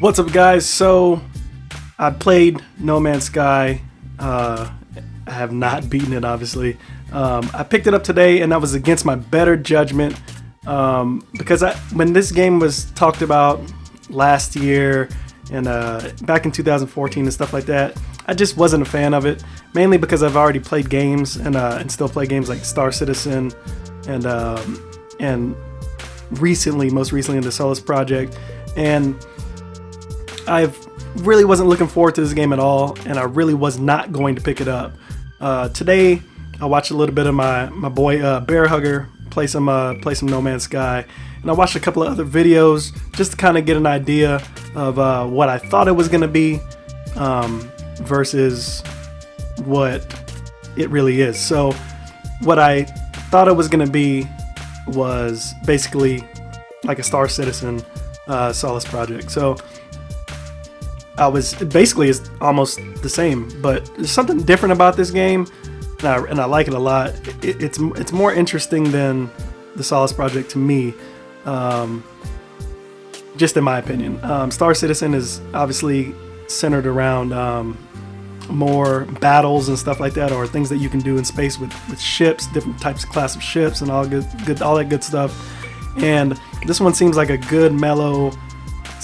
What's up, guys? So I played No Man's Sky. I have not beaten it, obviously. I picked it up today, and that was against my better judgment, because when this game was talked about last year and back in 2014 and stuff like that, I just wasn't a fan of it, mainly because I've already played games and still play games like Star Citizen and most recently in the Solus Project, and I really wasn't looking forward to this game at all, and I really was not going to pick it up. Today, I watched a little bit of my boy Bear Hugger play some No Man's Sky, and I watched a couple of other videos just to kind of get an idea of what I thought it was going to be versus what it really is. So, what I thought it was going to be was basically like a Star Citizen Solus Project. So it's almost the same, but there's something different about this game, and I like it a lot. It's more interesting than the Solus Project to me, just in my opinion. Star Citizen is obviously centered around more battles and stuff like that, or things that you can do in space with ships, different types of class of ships, and all that good stuff. And this one seems like a good mellow.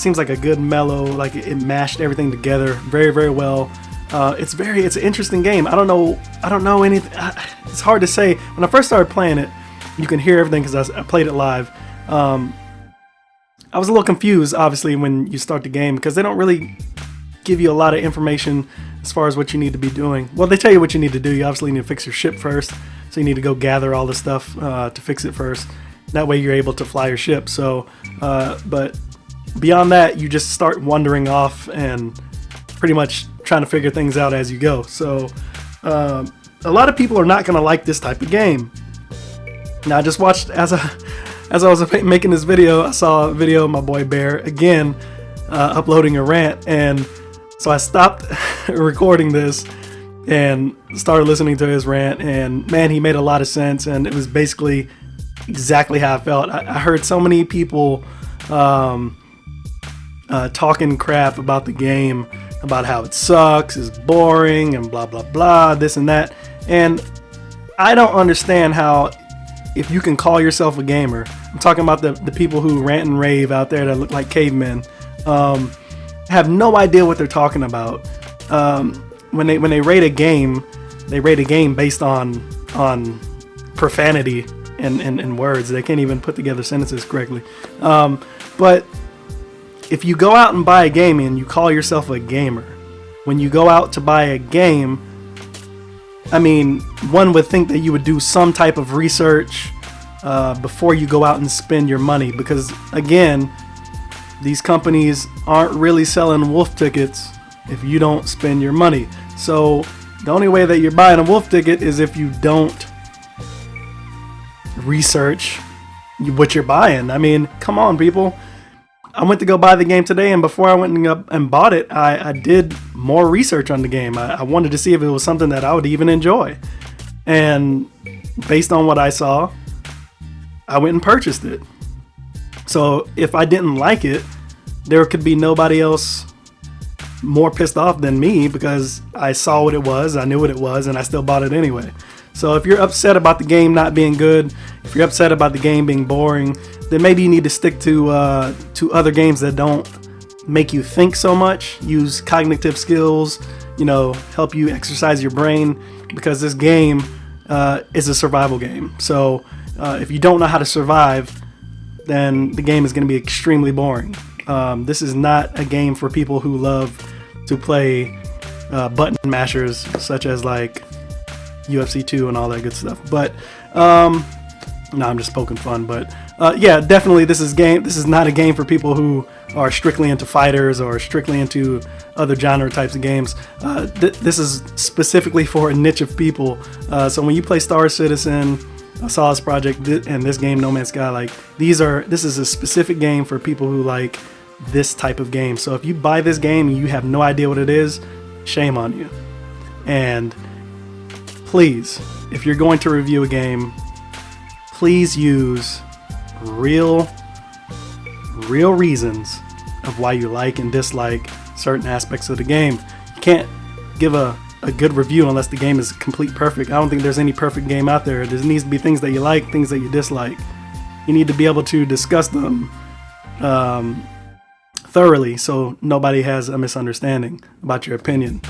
Like it mashed everything together very, very well. It's an interesting game. I don't know anything. It's hard to say. When I first started playing it, you can hear everything because I played it live. I was a little confused, obviously, when you start the game, because they don't really give you a lot of information as far as what you need to be doing. Well, they tell you what you need to do. You obviously need to fix your ship first, so you need to go gather all the stuff to fix it first. That way you're able to fly your ship. So, but beyond that, you just start wandering off and pretty much trying to figure things out as you go. So a lot of people are not going to like this type of game. Now, I just watched, as I was making this video, I saw a video of my boy Bear again uploading a rant, and so I stopped recording this and started listening to his rant, and man, he made a lot of sense, and it was basically exactly how I felt. I heard so many people talking crap about the game, about how it sucks, is boring, and blah blah blah, this and that. And I don't understand how, if you can call yourself a gamer, I'm talking about the people who rant and rave out there that look like cavemen, have no idea what they're talking about. When they rate a game, they rate a game based on profanity and words. They can't even put together sentences correctly. But if you go out and buy a game and you call yourself a gamer, when you go out to buy a game, I mean, one would think that you would do some type of research before you go out and spend your money, because again, these companies aren't really selling wolf tickets if you don't spend your money. So the only way that you're buying a wolf ticket is if you don't research what you're buying. I mean, come on, people. I went to go buy the game today, and before I went and bought it, I did more research on the game. I wanted to see if it was something that I would even enjoy. And based on what I saw, I went and purchased it. So if I didn't like it, there could be nobody else more pissed off than me, because I saw what it was, I knew what it was, and I still bought it anyway. So if you're upset about the game not being good, if you're upset about the game being boring, then maybe you need to stick to other games that don't make you think so much, use cognitive skills, help you exercise your brain, because this game is a survival game. So if you don't know how to survive, then the game is going to be extremely boring. This is not a game for people who love to play button mashers, such as like UFC 2 and all that good stuff. But no, I'm just poking fun. But yeah, definitely this is not a game for people who are strictly into fighters or strictly into other genre types of games. This is specifically for a niche of people. So when you play Star Citizen, Solus Project, and this game No Man's Sky, like this is a specific game for people who like this type of game. So if you buy this game and you have no idea what it is, shame on you. And please, if you're going to review a game, please use real reasons of why you like and dislike certain aspects of the game. You can't give a good review unless the game is complete perfect. I don't think there's any perfect game out there. There needs to be things that you like, things that you dislike. You need to be able to discuss them thoroughly so nobody has a misunderstanding about your opinion.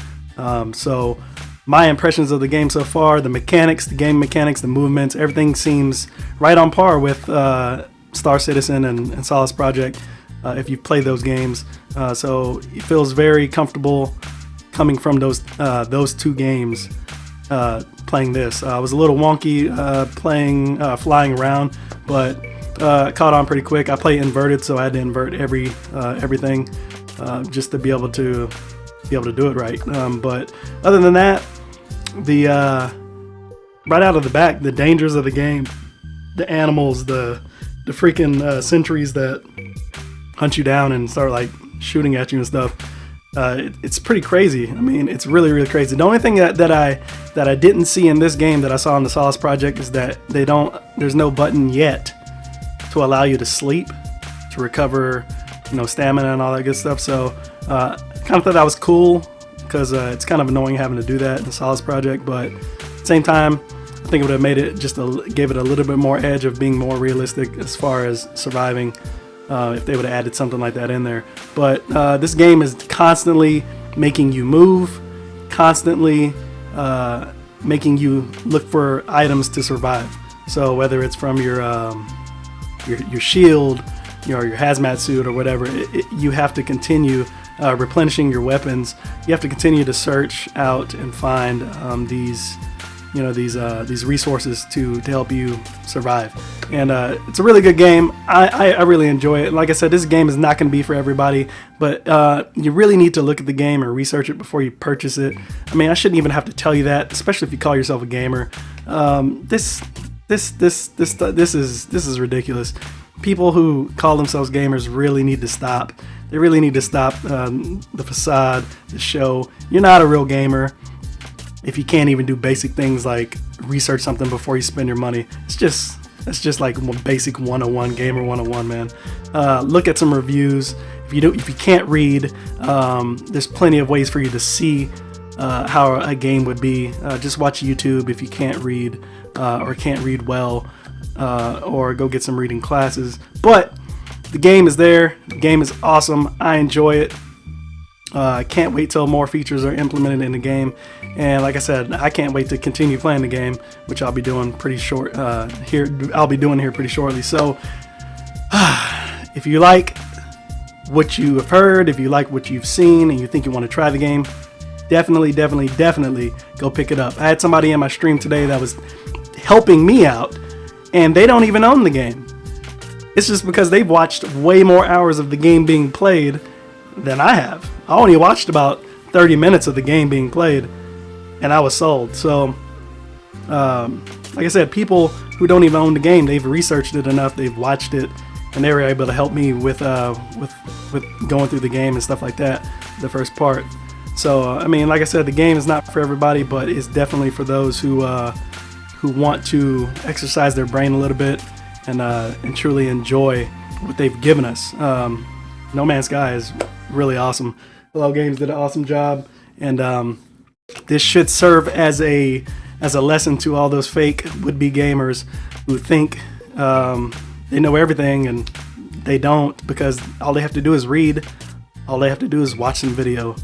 So my impressions of the game so far, the mechanics, the game mechanics, the movements, everything seems right on par with Star Citizen and Solace Project if you've played those games. So it feels very comfortable coming from those two games playing this. I was a little wonky flying around, but caught on pretty quick. I play inverted, so I had to invert everything just to be able to do it right. But other than that, the right out of the back, the dangers of the game, the animals, the freaking sentries that hunt you down and start like shooting at you and stuff. It's pretty crazy. I mean, it's really, really crazy. The only thing that I didn't see in this game that I saw in the Solace Project is that there's no button yet to allow you to sleep, to recover, stamina and all that good stuff. So kind of thought that was cool because it's kind of annoying having to do that in the Solace Project, but at the same time, I think it would have made it gave it a little bit more edge of being more realistic as far as surviving if they would have added something like that in there. But this game is constantly making you move, constantly making you look for items to survive. So whether it's from your shield, your hazmat suit or whatever, you have to continue replenishing your weapons. You have to continue to search out and find these resources to help you survive. And it's a really good game. I really enjoy it. Like I said, this game is not going to be for everybody, but you really need to look at the game and research it before you purchase it. I mean, I shouldn't even have to tell you that, especially if you call yourself a gamer. This is ridiculous. People who call themselves gamers really need to stop. They really need to stop the facade, the show. You're not a real gamer if you can't even do basic things like research something before you spend your money. It's just like basic 101, gamer 101, man. Look at some reviews. If you can't read, there's plenty of ways for you to see how a game would be. Just watch YouTube if you can't read or can't read well, or go get some reading classes. But the game is there. The game is awesome. I enjoy it. I can't wait till more features are implemented in the game. And like I said, I can't wait to continue playing the game, which I'll be doing pretty short here. I'll be doing here pretty shortly. So if you like what you have heard, if you like what you've seen and you think you want to try the game, definitely go pick it up. I had somebody in my stream today that was helping me out, and they don't even own the game. It's just because they've watched way more hours of the game being played than I have. I only watched about 30 minutes of the game being played, and I was sold. So, like I said, people who don't even own the game, they've researched it enough, they've watched it, and they were able to help me with going through the game and stuff like that, the first part. So, I mean, like I said, the game is not for everybody, but it's definitely for those who want to exercise their brain a little bit and truly enjoy what they've given us. No Man's Sky is really awesome. Hello Games did an awesome job, and this should serve as a lesson to all those fake would-be gamers who think they know everything, and they don't, because all they have to do is read. All they have to do is watch some video.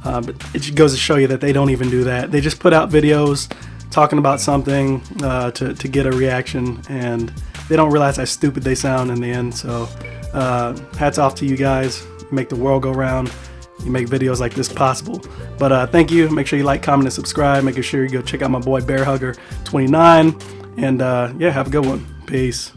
But it just goes to show you that they don't even do that. They just put out videos talking about something to get a reaction, and they don't realize how stupid they sound in the end. So hats off to you guys. You make the world go round. You make videos like this possible. But thank you. Make sure you like, comment, and subscribe. Making sure you go check out my boy Bear Hugger 29. And yeah, have a good one. Peace.